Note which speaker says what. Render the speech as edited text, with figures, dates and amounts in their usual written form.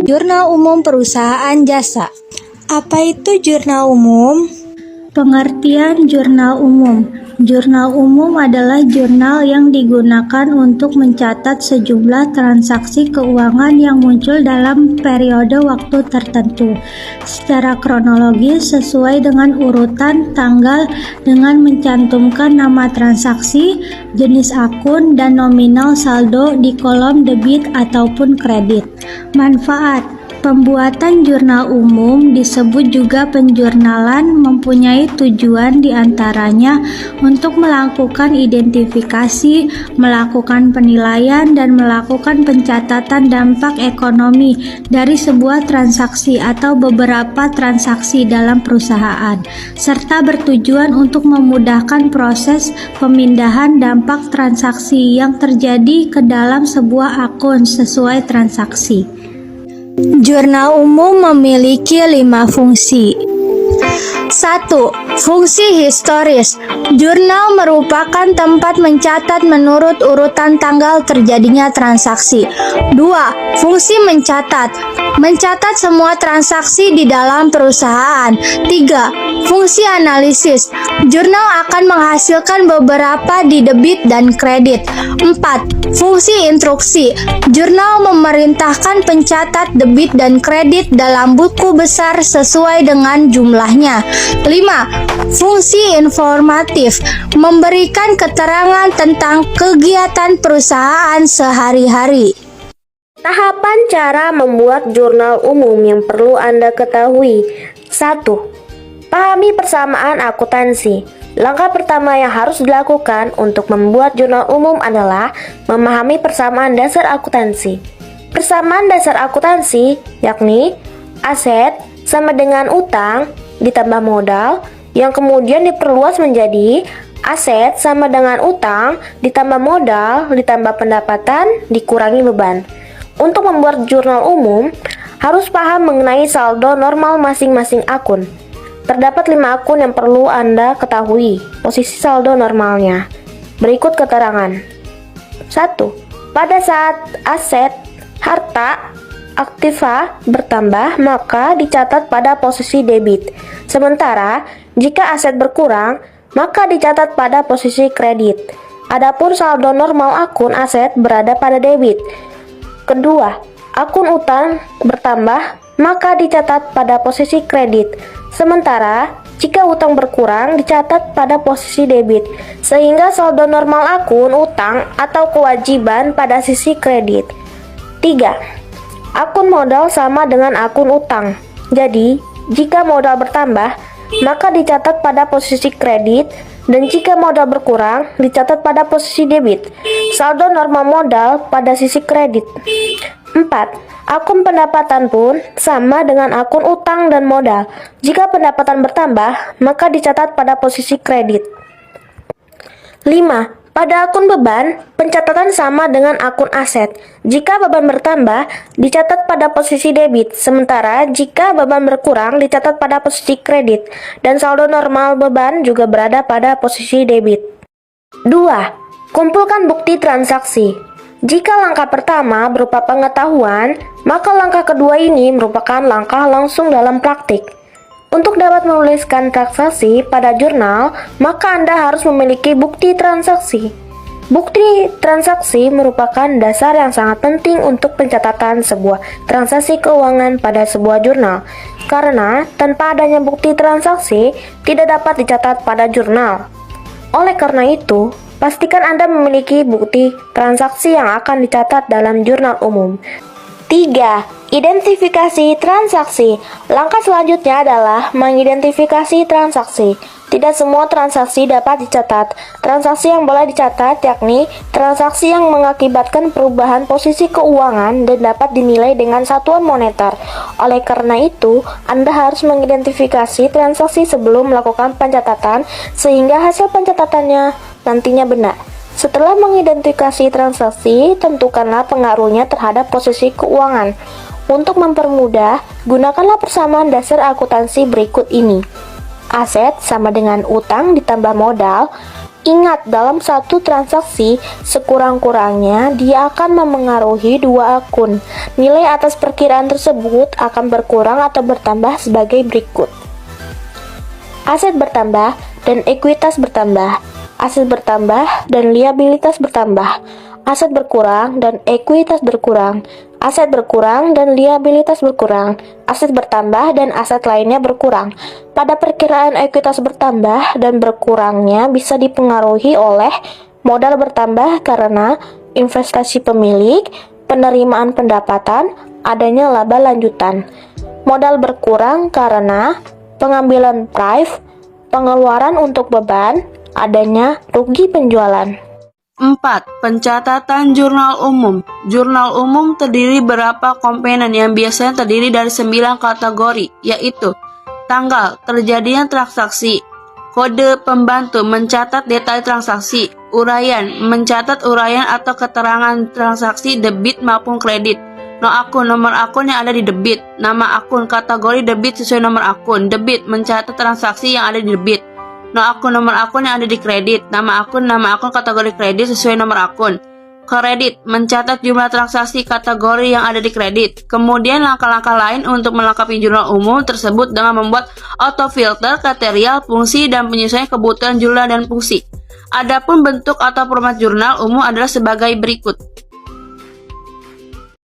Speaker 1: Jurnal umum perusahaan jasa. Apa itu jurnal umum?
Speaker 2: Pengertian jurnal umum. Jurnal umum adalah jurnal yang digunakan untuk mencatat sejumlah transaksi keuangan yang muncul dalam periode waktu tertentu secara kronologis sesuai dengan urutan tanggal dengan mencantumkan nama transaksi, jenis akun, dan nominal saldo di kolom debit ataupun kredit. Manfaat: pembuatan jurnal umum disebut juga penjurnalan mempunyai tujuan diantaranya untuk melakukan identifikasi, melakukan penilaian, dan melakukan pencatatan dampak ekonomi dari sebuah transaksi atau beberapa transaksi dalam perusahaan, serta bertujuan untuk memudahkan proses pemindahan dampak transaksi yang terjadi ke dalam sebuah akun sesuai transaksi.
Speaker 1: Jurnal umum memiliki 5 fungsi. 1. Fungsi historis. Jurnal merupakan tempat mencatat menurut urutan tanggal terjadinya transaksi. 2. Fungsi mencatat. Mencatat semua transaksi di dalam perusahaan. 3. Fungsi analisis. Jurnal akan menghasilkan beberapa di debit dan kredit. 4. Fungsi instruksi. Jurnal memerintahkan pencatat debit dan kredit dalam buku besar sesuai dengan jumlahnya. 5. Fungsi informatif. Memberikan keterangan tentang kegiatan perusahaan sehari-hari.
Speaker 3: Tahapan cara membuat jurnal umum yang perlu Anda ketahui. 1. Pahami persamaan akuntansi. Langkah pertama yang harus dilakukan untuk membuat jurnal umum adalah memahami persamaan dasar akuntansi. Persamaan dasar akuntansi yakni aset sama dengan utang ditambah modal yang kemudian diperluas menjadi aset sama dengan utang ditambah modal ditambah pendapatan dikurangi beban. Untuk membuat jurnal umum, harus paham mengenai saldo normal masing-masing akun. Terdapat 5 akun yang perlu Anda ketahui posisi saldo normalnya. Berikut keterangan. 1. Pada saat aset, harta, aktiva bertambah, maka dicatat pada posisi debit. Sementara, jika aset berkurang, maka dicatat pada posisi kredit. Adapun saldo normal akun aset berada pada debit. Kedua, akun utang bertambah, maka dicatat pada posisi kredit. Sementara, jika utang berkurang, dicatat pada posisi debit, sehingga saldo normal akun utang atau kewajiban pada sisi kredit. 3. Akun modal sama dengan akun utang. Jadi, jika modal bertambah, maka dicatat pada posisi kredit, dan jika modal berkurang, dicatat pada posisi debit. Saldo normal modal pada sisi kredit. 4. Akun pendapatan pun sama dengan akun utang dan modal. Jika pendapatan bertambah, maka dicatat pada posisi kredit. 5. Pada akun beban, pencatatan sama dengan akun aset. Jika beban bertambah, dicatat pada posisi debit, sementara jika beban berkurang, dicatat pada posisi kredit, dan saldo normal beban juga berada pada posisi debit. 2. Kumpulkan bukti transaksi. Jika langkah pertama berupa pengetahuan, maka langkah kedua ini merupakan langkah langsung dalam praktik. Untuk dapat menuliskan transaksi pada jurnal, maka Anda harus memiliki bukti transaksi. Bukti transaksi merupakan dasar yang sangat penting untuk pencatatan sebuah transaksi keuangan pada sebuah jurnal. Karena tanpa adanya bukti transaksi, tidak dapat dicatat pada jurnal. Oleh karena itu, pastikan Anda memiliki bukti transaksi yang akan dicatat dalam jurnal umum. 3. Identifikasi transaksi. Langkah selanjutnya adalah mengidentifikasi transaksi. Tidak semua transaksi dapat dicatat. Transaksi yang boleh dicatat yakni transaksi yang mengakibatkan perubahan posisi keuangan dan dapat dinilai dengan satuan moneter. Oleh karena itu, Anda harus mengidentifikasi transaksi sebelum melakukan pencatatan sehingga hasil pencatatannya nantinya benar. Setelah mengidentifikasi transaksi, tentukanlah pengaruhnya terhadap posisi keuangan. Untuk mempermudah, gunakanlah persamaan dasar akuntansi berikut ini. Aset sama dengan utang ditambah modal, Ingat, dalam satu transaksi, sekurang-kurangnya dia akan memengaruhi dua akun. Nilai atas perkiraan tersebut akan berkurang atau bertambah sebagai berikut. Aset bertambah dan ekuitas bertambah. Aset bertambah dan liabilitas bertambah. Aset berkurang dan ekuitas berkurang. Aset berkurang dan liabilitas berkurang. Aset bertambah dan aset lainnya berkurang. Pada perkiraan ekuitas bertambah dan berkurangnya bisa dipengaruhi oleh modal bertambah karena investasi pemilik, penerimaan pendapatan, adanya laba lanjutan. Modal berkurang karena pengambilan prive, pengeluaran untuk beban, adanya rugi penjualan.
Speaker 4: 4. Pencatatan jurnal umum. Jurnal umum terdiri beberapa komponen yang biasanya terdiri dari 9 kategori, yaitu tanggal, terjadinya transaksi, kode pembantu, mencatat detail transaksi, uraian, mencatat uraian atau keterangan transaksi debit maupun kredit, nomor akun yang ada di debit, nama akun, kategori debit sesuai nomor akun, debit, mencatat transaksi yang ada di debit, nomor akun yang ada di kredit, nama akun, kategori kredit sesuai nomor akun. Kredit, mencatat jumlah transaksi kategori yang ada di kredit. Kemudian langkah-langkah lain untuk melengkapi jurnal umum tersebut dengan membuat autofilter, kriterial, fungsi, dan penyesuaian kebutuhan jurnal dan fungsi. Adapun bentuk atau format jurnal umum adalah sebagai berikut.